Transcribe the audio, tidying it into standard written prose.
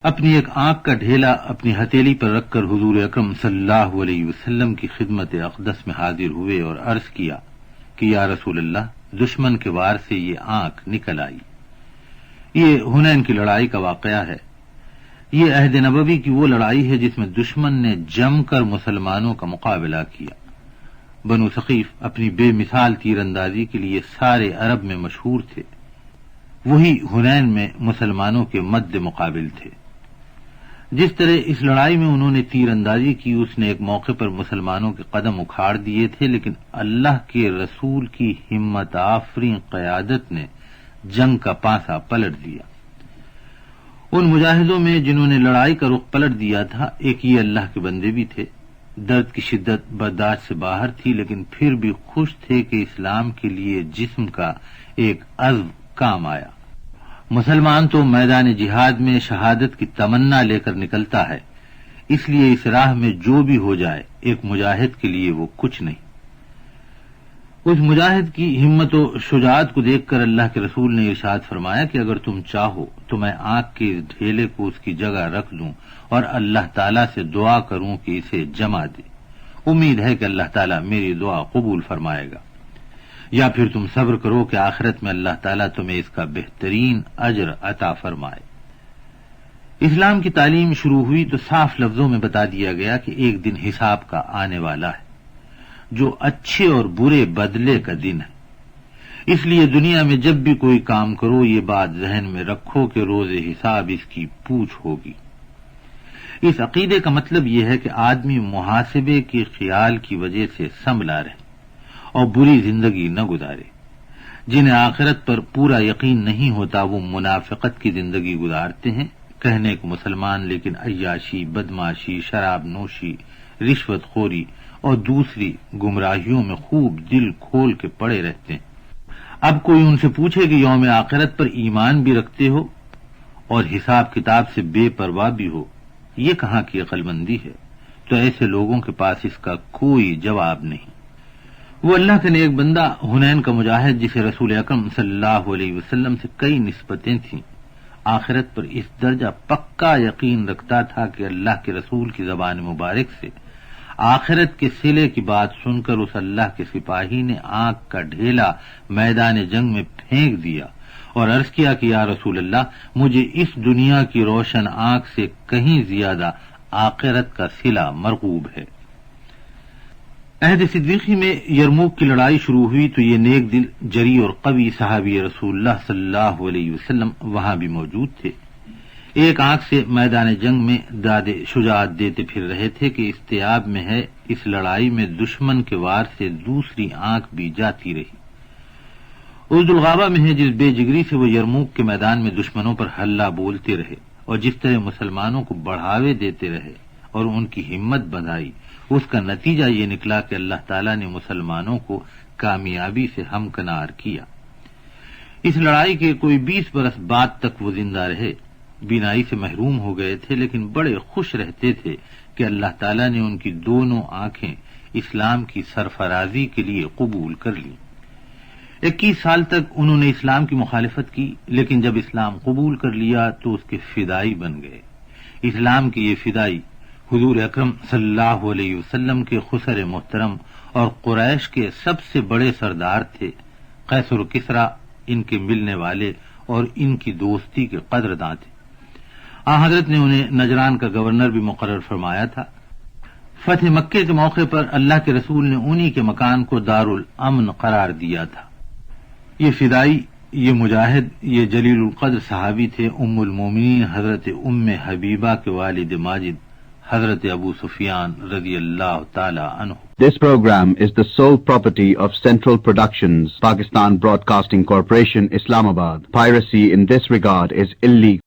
اپنی ایک آنکھ کا ڈھیلا اپنی ہتھیلی پر رکھ کر حضور اکرم صلی اللہ علیہ وسلم کی خدمت اقدس میں حاضر ہوئے اور عرض کیا کہ یا رسول اللہ، دشمن کے وار سے یہ آنکھ نکل آئی۔ یہ حنین کی لڑائی کا واقعہ ہے۔ یہ عہد نبوی کی وہ لڑائی ہے جس میں دشمن نے جم کر مسلمانوں کا مقابلہ کیا۔ بنو ثقیف اپنی بے مثال تیر اندازی کے لیے سارے عرب میں مشہور تھے، وہی حنین میں مسلمانوں کے مد مقابل تھے۔ جس طرح اس لڑائی میں انہوں نے تیر اندازی کی، اس نے ایک موقع پر مسلمانوں کے قدم اکھاڑ دیے تھے، لیکن اللہ کے رسول کی ہمت آفریں قیادت نے جنگ کا پانسا پلٹ دیا۔ ان مجاہدوں میں جنہوں نے لڑائی کا رخ پلٹ دیا تھا، ایک یہ اللہ کے بندے بھی تھے۔ درد کی شدت برداشت سے باہر تھی، لیکن پھر بھی خوش تھے کہ اسلام کے لیے جسم کا ایک عزم کام آیا۔ مسلمان تو میدان جہاد میں شہادت کی تمنا لے کر نکلتا ہے، اس لیے اس راہ میں جو بھی ہو جائے ایک مجاہد کے لیے وہ کچھ نہیں۔ اس مجاہد کی ہمت و شجاعت کو دیکھ کر اللہ کے رسول نے ارشاد فرمایا کہ اگر تم چاہو تو میں آنکھ کے اس ڈھیلے کو اس کی جگہ رکھ دوں اور اللہ تعالیٰ سے دعا کروں کہ اسے جما دے۔ امید ہے کہ اللہ تعالیٰ میری دعا قبول فرمائے گا، یا پھر تم صبر کرو کہ آخرت میں اللہ تعالیٰ تمہیں اس کا بہترین اجر عطا فرمائے۔ اسلام کی تعلیم شروع ہوئی تو صاف لفظوں میں بتا دیا گیا کہ ایک دن حساب کا آنے والا ہے، جو اچھے اور برے بدلے کا دن ہے۔ اس لیے دنیا میں جب بھی کوئی کام کرو یہ بات ذہن میں رکھو کہ روز حساب اس کی پوچھ ہوگی۔ اس عقیدے کا مطلب یہ ہے کہ آدمی محاسبے کے خیال کی وجہ سے سنبھلا رہے اور بری زندگی نہ گزارے۔ جنہیں آخرت پر پورا یقین نہیں ہوتا وہ منافقت کی زندگی گزارتے ہیں، کہنے کو مسلمان لیکن عیاشی، بدماشی، شراب نوشی، رشوت خوری اور دوسری گمراہیوں میں خوب دل کھول کے پڑے رہتے ہیں۔ اب کوئی ان سے پوچھے کہ یوم آخرت پر ایمان بھی رکھتے ہو اور حساب کتاب سے بے پرواہ بھی ہو، یہ کہاں کی عقل مندی ہے؟ تو ایسے لوگوں کے پاس اس کا کوئی جواب نہیں۔ وہ اللہ کا نیک بندہ حنین کا مجاہد جسے رسول اکرم صلی اللہ علیہ وسلم سے کئی نسبتیں تھیں، آخرت پر اس درجہ پکا یقین رکھتا تھا کہ اللہ کے رسول کی زبان مبارک سے آخرت کے صلے کی بات سن کر اس اللہ کے سپاہی نے آنکھ کا ڈھیلا میدان جنگ میں پھینک دیا اور عرض کیا کہ یا رسول اللہ، مجھے اس دنیا کی روشن آنکھ سے کہیں زیادہ آخرت کا صلہ مرغوب ہے۔ عہد صدیقی میں یرموک کی لڑائی شروع ہوئی تو یہ نیک دل، جری اور قوی صحابی رسول اللہ صلی اللہ علیہ وسلم وہاں بھی موجود تھے۔ ایک آنکھ سے میدان جنگ میں داد شجاعت دیتے پھر رہے تھے کہ استیاب میں ہے اس لڑائی میں دشمن کے وار سے دوسری آنکھ بھی جاتی رہی۔ اس دلغابہ میں ہے جس بے جگری سے وہ یرموک کے میدان میں دشمنوں پر حلہ بولتے رہے اور جس طرح مسلمانوں کو بڑھاوے دیتے رہے اور ان کی ہمت بندھائی، اس کا نتیجہ یہ نکلا کہ اللہ تعالیٰ نے مسلمانوں کو کامیابی سے ہمکنار کیا۔ اس لڑائی کے کوئی 20 برس بعد تک وہ زندہ رہے، بینائی سے محروم ہو گئے تھے، لیکن بڑے خوش رہتے تھے کہ اللہ تعالیٰ نے ان کی دونوں آنکھیں اسلام کی سرفرازی کے لیے قبول کر لیں۔ 21 سال تک انہوں نے اسلام کی مخالفت کی، لیکن جب اسلام قبول کر لیا تو اس کے فدائی بن گئے۔ اسلام کے یہ فدائی حضور اکرم صلی اللہ علیہ وسلم کے خسر محترم اور قریش کے سب سے بڑے سردار تھے۔ قیصر و کسریٰ ان کے ملنے والے اور ان کی دوستی کے قدرداں تھے۔ حضرت نے انہیں نجران کا گورنر بھی مقرر فرمایا تھا۔ فتح مکے کے موقع پر اللہ کے رسول نے انہی کے مکان کو دارالامن قرار دیا تھا۔ یہ فدائی، یہ مجاہد، یہ جلیل القدر صحابی تھے ام المومنین حضرت ام حبیبہ کے والد ماجد حضرت ابو سفیان رضی اللہ تعالی عنہ۔ This program is the sole property of Central Productions, Pakistan Broadcasting Corporation, Islamabad. Piracy in this regard is illegal.